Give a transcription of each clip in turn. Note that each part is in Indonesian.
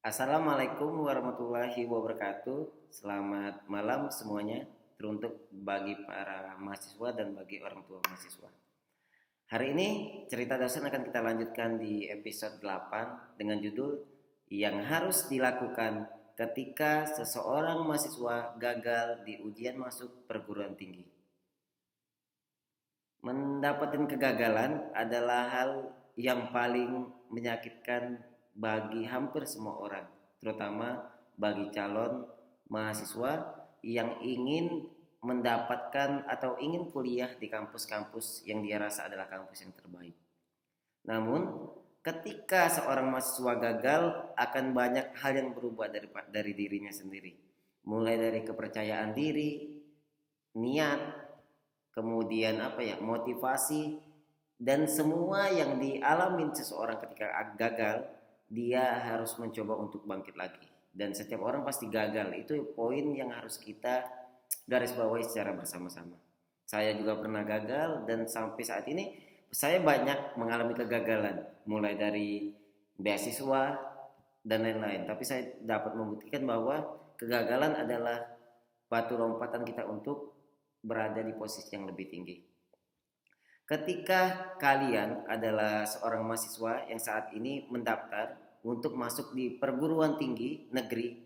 Assalamualaikum warahmatullahi wabarakatuh. Selamat malam semuanya, teruntuk bagi para mahasiswa dan bagi orang tua mahasiswa. Hari ini cerita dosen akan kita lanjutkan di episode 8 dengan judul yang harus dilakukan ketika seseorang mahasiswa gagal di ujian masuk perguruan tinggi. Mendapatkan kegagalan adalah hal yang paling menyakitkan bagi hampir semua orang, terutama bagi calon mahasiswa yang ingin mendapatkan atau ingin kuliah di kampus-kampus yang dia rasa adalah kampus yang terbaik. Namun, ketika seorang mahasiswa gagal, akan banyak hal yang berubah dari dirinya sendiri. Mulai dari kepercayaan diri, niat, kemudian motivasi, dan semua yang dialami seseorang ketika gagal, dia harus mencoba untuk bangkit lagi. Dan setiap orang pasti gagal, itu poin yang harus kita garis bawahi secara bersama-sama. Saya juga pernah gagal, dan sampai saat ini saya banyak mengalami kegagalan, mulai dari beasiswa dan lain-lain. Tapi saya dapat membuktikan bahwa kegagalan adalah batu lompatan kita untuk berada di posisi yang lebih tinggi. Ketika kalian adalah seorang mahasiswa yang saat ini mendaftar untuk masuk di perguruan tinggi negeri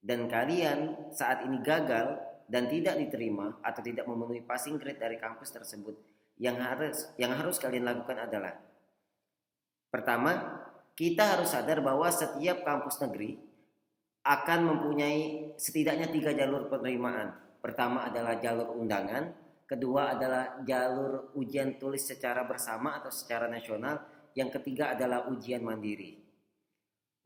dan kalian saat ini gagal dan tidak diterima atau tidak memenuhi passing grade dari kampus tersebut, yang harus kalian lakukan adalah, pertama, kita harus sadar bahwa setiap kampus negeri akan mempunyai setidaknya 3 jalur penerimaan. Pertama adalah jalur undangan, kedua adalah jalur ujian tulis secara bersama atau secara nasional, yang ketiga adalah ujian mandiri.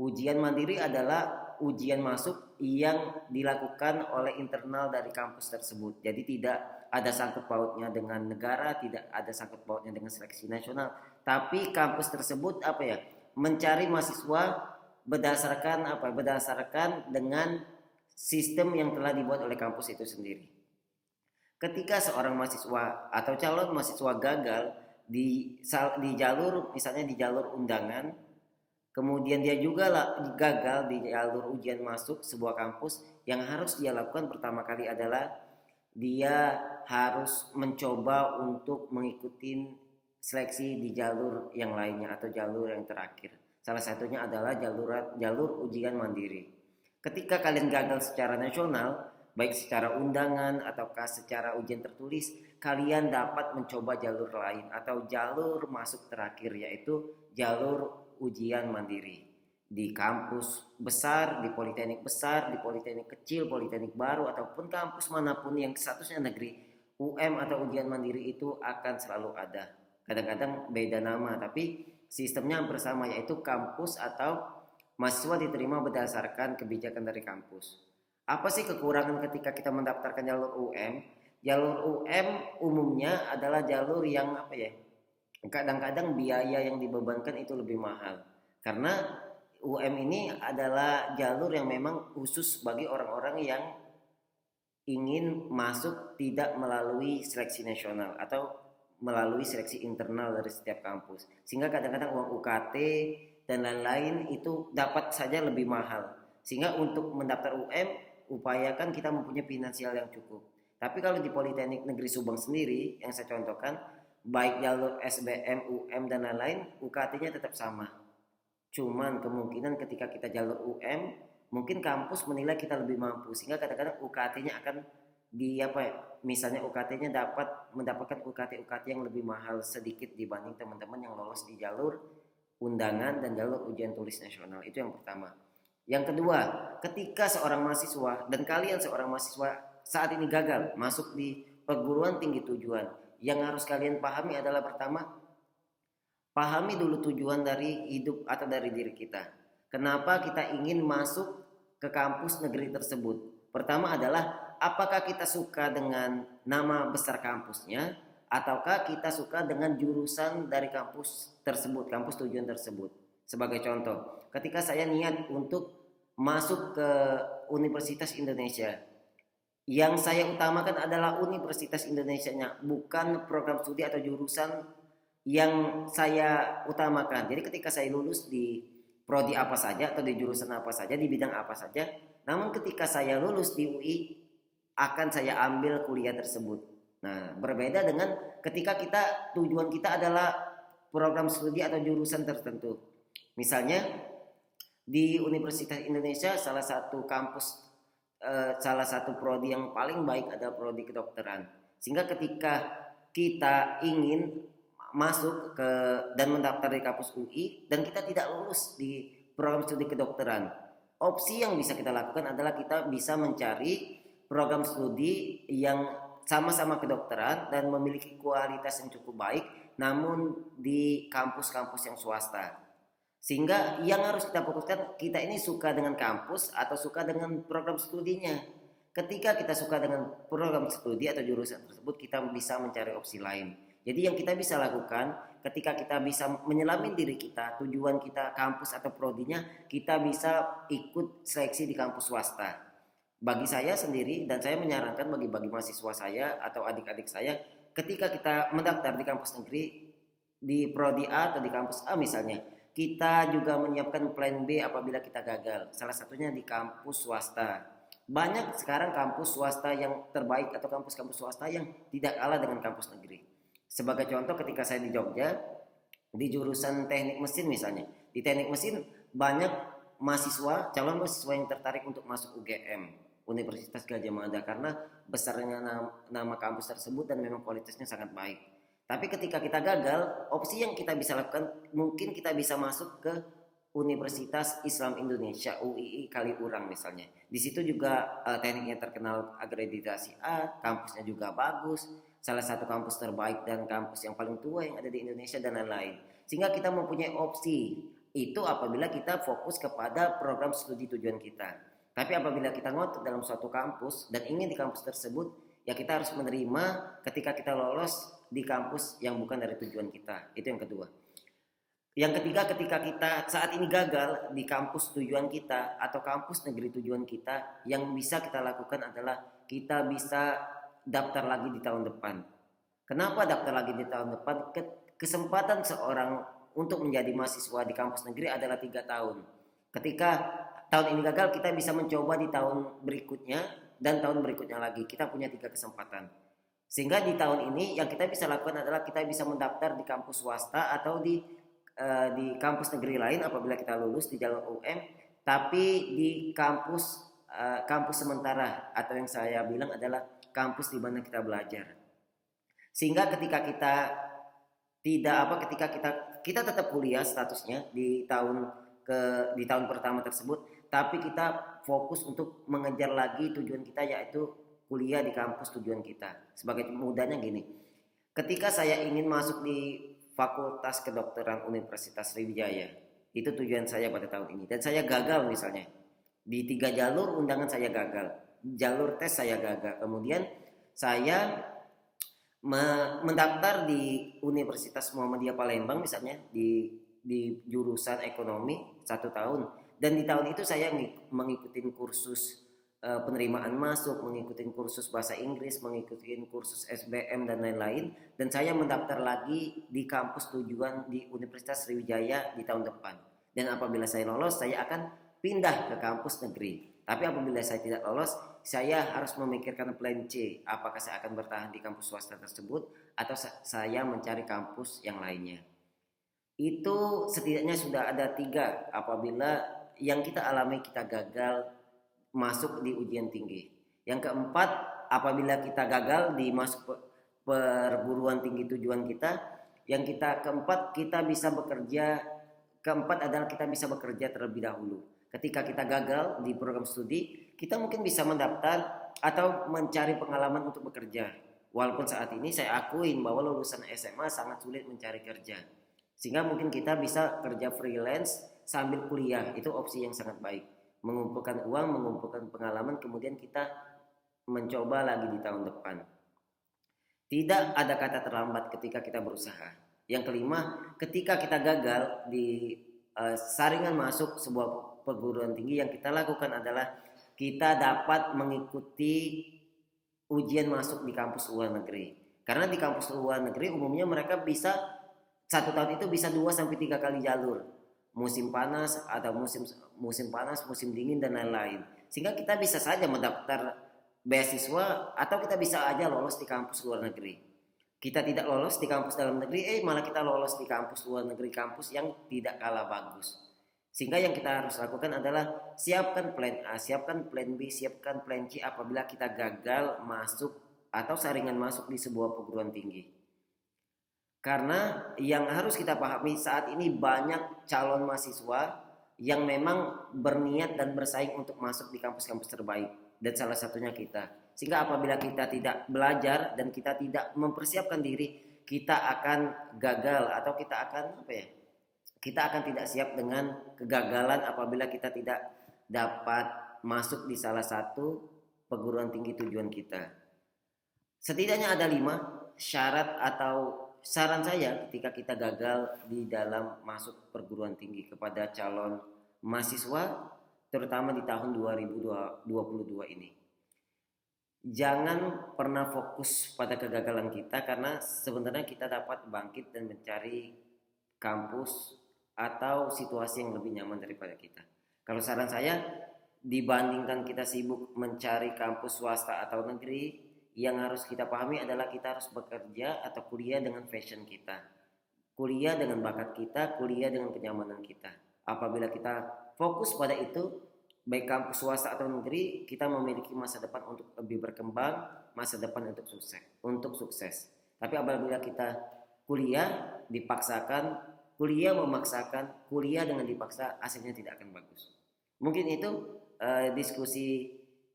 Ujian mandiri adalah ujian masuk yang dilakukan oleh internal dari kampus tersebut. Jadi tidak ada sangkut pautnya dengan negara, tidak ada sangkut pautnya dengan seleksi nasional. Tapi kampus tersebut mencari mahasiswa berdasarkan dengan sistem yang telah dibuat oleh kampus itu sendiri. Ketika seorang mahasiswa atau calon mahasiswa gagal di jalur, misalnya di jalur undangan, kemudian dia juga gagal di jalur ujian masuk sebuah kampus, yang harus dia lakukan pertama kali adalah dia harus mencoba untuk mengikuti seleksi di jalur yang lainnya atau jalur yang terakhir. Salah satunya adalah jalur ujian mandiri. Ketika kalian gagal secara nasional, baik secara undangan ataukah secara ujian tertulis, kalian dapat mencoba jalur lain atau jalur masuk terakhir, yaitu jalur ujian mandiri di kampus besar, di politeknik besar, di politeknik kecil, politeknik baru, ataupun kampus manapun yang statusnya negeri. UM atau ujian mandiri itu akan selalu ada. Kadang-kadang beda nama, tapi sistemnya hampir sama, yaitu kampus atau mahasiswa diterima berdasarkan kebijakan dari kampus. Apa sih kekurangan ketika kita mendaftarkan jalur UM? Jalur UM umumnya adalah jalur yang kadang-kadang biaya yang dibebankan itu lebih mahal. Karena UM ini adalah jalur yang memang khusus bagi orang-orang yang ingin masuk tidak melalui seleksi nasional atau melalui seleksi internal dari setiap kampus. Sehingga kadang-kadang uang UKT dan lain-lain itu dapat saja lebih mahal. Sehingga untuk mendaftar UM, upayakan kita mempunyai finansial yang cukup. Tapi kalau di Politeknik Negeri Subang sendiri, yang saya contohkan, baik jalur SBM, UM dan lain-lain, UKT-nya tetap sama. Cuman kemungkinan ketika kita jalur UM, mungkin kampus menilai kita lebih mampu, sehingga kadang-kadang UKT-nya akan misalnya UKT-nya mendapatkan UKT yang lebih mahal sedikit dibanding teman-teman yang lolos di jalur undangan dan jalur ujian tulis nasional. Itu yang pertama. Yang kedua, ketika seorang mahasiswa dan kalian seorang mahasiswa saat ini gagal masuk di perguruan tinggi tujuan, yang harus kalian pahami adalah, pertama, pahami dulu tujuan dari hidup atau dari diri kita. Kenapa kita ingin masuk ke kampus negeri tersebut? Pertama adalah, apakah kita suka dengan nama besar kampusnya, ataukah kita suka dengan jurusan dari kampus tersebut, kampus tujuan tersebut. Sebagai contoh, ketika saya niat untuk masuk ke Universitas Indonesia, yang saya utamakan adalah Universitas Indonesianya, bukan program studi atau jurusan yang saya utamakan. Jadi ketika saya lulus di prodi apa saja atau di jurusan apa saja, di bidang apa saja. Namun ketika saya lulus di UI, akan saya ambil kuliah tersebut. Nah, berbeda dengan ketika tujuan kita adalah program studi atau jurusan tertentu. Misalnya di Universitas Indonesia salah satu prodi yang paling baik adalah prodi kedokteran. Sehingga ketika kita ingin masuk ke dan mendaftar di kampus UI dan kita tidak lulus di program studi kedokteran, opsi yang bisa kita lakukan adalah kita bisa mencari program studi yang sama-sama kedokteran dan memiliki kualitas yang cukup baik, namun di kampus-kampus yang swasta. Sehingga yang harus kita fokuskan, kita ini suka dengan kampus atau suka dengan program studinya. Ketika kita suka dengan program studi atau jurusan tersebut, kita bisa mencari opsi lain. Jadi yang kita bisa lakukan ketika kita bisa menyelami diri kita, tujuan kita kampus atau prodinya, kita bisa ikut seleksi di kampus swasta. Bagi saya sendiri dan saya menyarankan bagi mahasiswa saya atau adik-adik saya, ketika kita mendaftar di kampus negeri, di prodi A atau di kampus A misalnya, kita juga menyiapkan plan B apabila kita gagal. Salah satunya di kampus swasta. Banyak sekarang kampus swasta yang terbaik atau kampus-kampus swasta yang tidak kalah dengan kampus negeri. Sebagai contoh ketika saya di Jogja, di jurusan teknik mesin misalnya. Di teknik mesin banyak calon mahasiswa yang tertarik untuk masuk UGM, Universitas Gadjah Mada, karena besarnya nama kampus tersebut dan memang kualitasnya sangat baik. Tapi ketika kita gagal, opsi yang kita bisa lakukan, mungkin kita bisa masuk ke Universitas Islam Indonesia UII Kaliurang misalnya. Di situ juga tekniknya terkenal akreditasi A, kampusnya juga bagus, salah satu kampus terbaik dan kampus yang paling tua yang ada di Indonesia dan lain-lain. Sehingga kita mempunyai opsi itu apabila kita fokus kepada program studi tujuan kita. Tapi apabila kita ngotot dalam suatu kampus dan ingin di kampus tersebut, ya kita harus menerima ketika kita lolos di kampus yang bukan dari tujuan kita. Itu yang kedua. Yang ketiga, ketika kita saat ini gagal di kampus tujuan kita atau kampus negeri tujuan kita, yang bisa kita lakukan adalah kita bisa daftar lagi di tahun depan. Kenapa daftar lagi di tahun depan? Kesempatan seorang untuk menjadi mahasiswa di kampus negeri adalah 3 tahun. Ketika tahun ini gagal, kita bisa mencoba di tahun berikutnya dan tahun berikutnya lagi. Kita punya 3 kesempatan. Sehingga di tahun ini yang kita bisa lakukan adalah kita bisa mendaftar di kampus swasta atau di kampus negeri lain apabila kita lulus di jalur UM, tapi di kampus sementara atau yang saya bilang adalah kampus di mana kita belajar. Sehingga ketika kita tetap kuliah statusnya di tahun pertama tersebut, tapi kita fokus untuk mengejar lagi tujuan kita, yaitu kuliah di kampus tujuan kita. Sebagai mudahnya gini, ketika saya ingin masuk di Fakultas Kedokteran Universitas Sriwijaya, itu tujuan saya pada tahun ini, dan saya gagal misalnya di 3 jalur undangan, saya gagal jalur tes, saya gagal, kemudian saya mendaftar di Universitas Muhammadiyah Palembang misalnya di jurusan ekonomi 1 tahun, dan di tahun itu saya mengikuti kursus penerimaan masuk, mengikuti kursus bahasa Inggris, mengikuti kursus SBM dan lain-lain, dan saya mendaftar lagi di kampus tujuan di Universitas Sriwijaya di tahun depan. Dan apabila saya lolos, saya akan pindah ke kampus negeri. Tapi apabila saya tidak lolos, saya harus memikirkan plan C, apakah saya akan bertahan di kampus swasta tersebut atau saya mencari kampus yang lainnya. Itu setidaknya sudah ada 3 apabila yang kita alami kita gagal masuk di ujian tinggi. Yang keempat, apabila kita gagal di masuk perguruan tinggi tujuan kita, keempat adalah kita bisa bekerja terlebih dahulu. Ketika kita gagal di program studi, kita mungkin bisa mendaftar atau mencari pengalaman untuk bekerja. Walaupun saat ini saya akuin bahwa lulusan SMA sangat sulit mencari kerja. Sehingga mungkin kita bisa kerja freelance sambil kuliah, itu opsi yang sangat baik. Mengumpulkan uang, mengumpulkan pengalaman, kemudian kita mencoba lagi di tahun depan. Tidak ada kata terlambat ketika kita berusaha. Yang kelima, ketika kita gagal di saringan masuk sebuah perguruan tinggi, yang kita lakukan adalah kita dapat mengikuti ujian masuk di kampus luar negeri. Karena di kampus luar negeri umumnya mereka bisa 1 tahun itu bisa 2-3 kali jalur. musim panas atau musim musim panas, musim dingin dan lain-lain. Sehingga kita bisa saja mendaftar beasiswa atau kita bisa aja lolos di kampus luar negeri. Kita tidak lolos di kampus dalam negeri, malah kita lolos di kampus luar negeri, kampus yang tidak kalah bagus. Sehingga yang kita harus lakukan adalah siapkan plan A, siapkan plan B, siapkan plan C apabila kita gagal masuk atau saringan masuk di sebuah perguruan tinggi. Karena yang harus kita pahami saat ini banyak calon mahasiswa yang memang berniat dan bersaing untuk masuk di kampus-kampus terbaik, dan salah satunya kita. Sehingga apabila kita tidak belajar dan kita tidak mempersiapkan diri, kita akan gagal atau kita akan apa ya? Kita akan tidak siap dengan kegagalan apabila kita tidak dapat masuk di salah satu perguruan tinggi tujuan kita. Setidaknya ada 5 syarat atau saran saya ketika kita gagal di dalam masuk perguruan tinggi kepada calon mahasiswa terutama di tahun 2022 ini. Jangan pernah fokus pada kegagalan kita, karena sebenarnya kita dapat bangkit dan mencari kampus atau situasi yang lebih nyaman daripada kita. Kalau saran saya, dibandingkan kita sibuk mencari kampus swasta atau negeri, yang harus kita pahami adalah kita harus bekerja atau kuliah dengan passion kita, kuliah dengan bakat kita, kuliah dengan kenyamanan kita. Apabila kita fokus pada itu, baik kampus swasta atau negeri, kita memiliki masa depan untuk lebih berkembang, masa depan untuk sukses. Tapi apabila kita kuliah dipaksakan, kuliah memaksakan, kuliah dengan dipaksa, hasilnya tidak akan bagus. Mungkin itu diskusi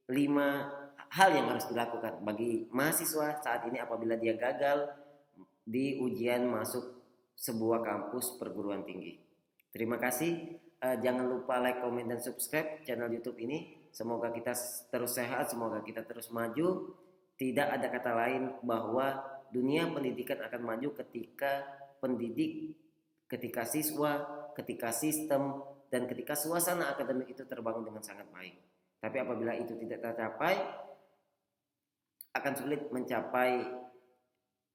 5 hal yang harus dilakukan bagi mahasiswa saat ini apabila dia gagal di ujian masuk sebuah kampus perguruan tinggi. Terima kasih. Jangan lupa like, komen, dan subscribe channel YouTube ini. Semoga kita terus sehat, semoga kita terus maju. Tidak ada kata lain bahwa dunia pendidikan akan maju ketika pendidik, ketika siswa, ketika sistem, dan ketika suasana akademik itu terbangun dengan sangat baik. Tapi apabila itu tidak tercapai, akan sulit mencapai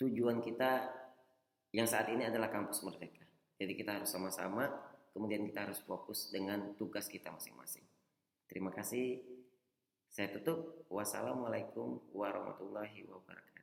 tujuan kita yang saat ini adalah kampus merdeka. Jadi kita harus sama-sama, kemudian kita harus fokus dengan tugas kita masing-masing. Terima kasih. Saya tutup. Wassalamualaikum warahmatullahi wabarakatuh.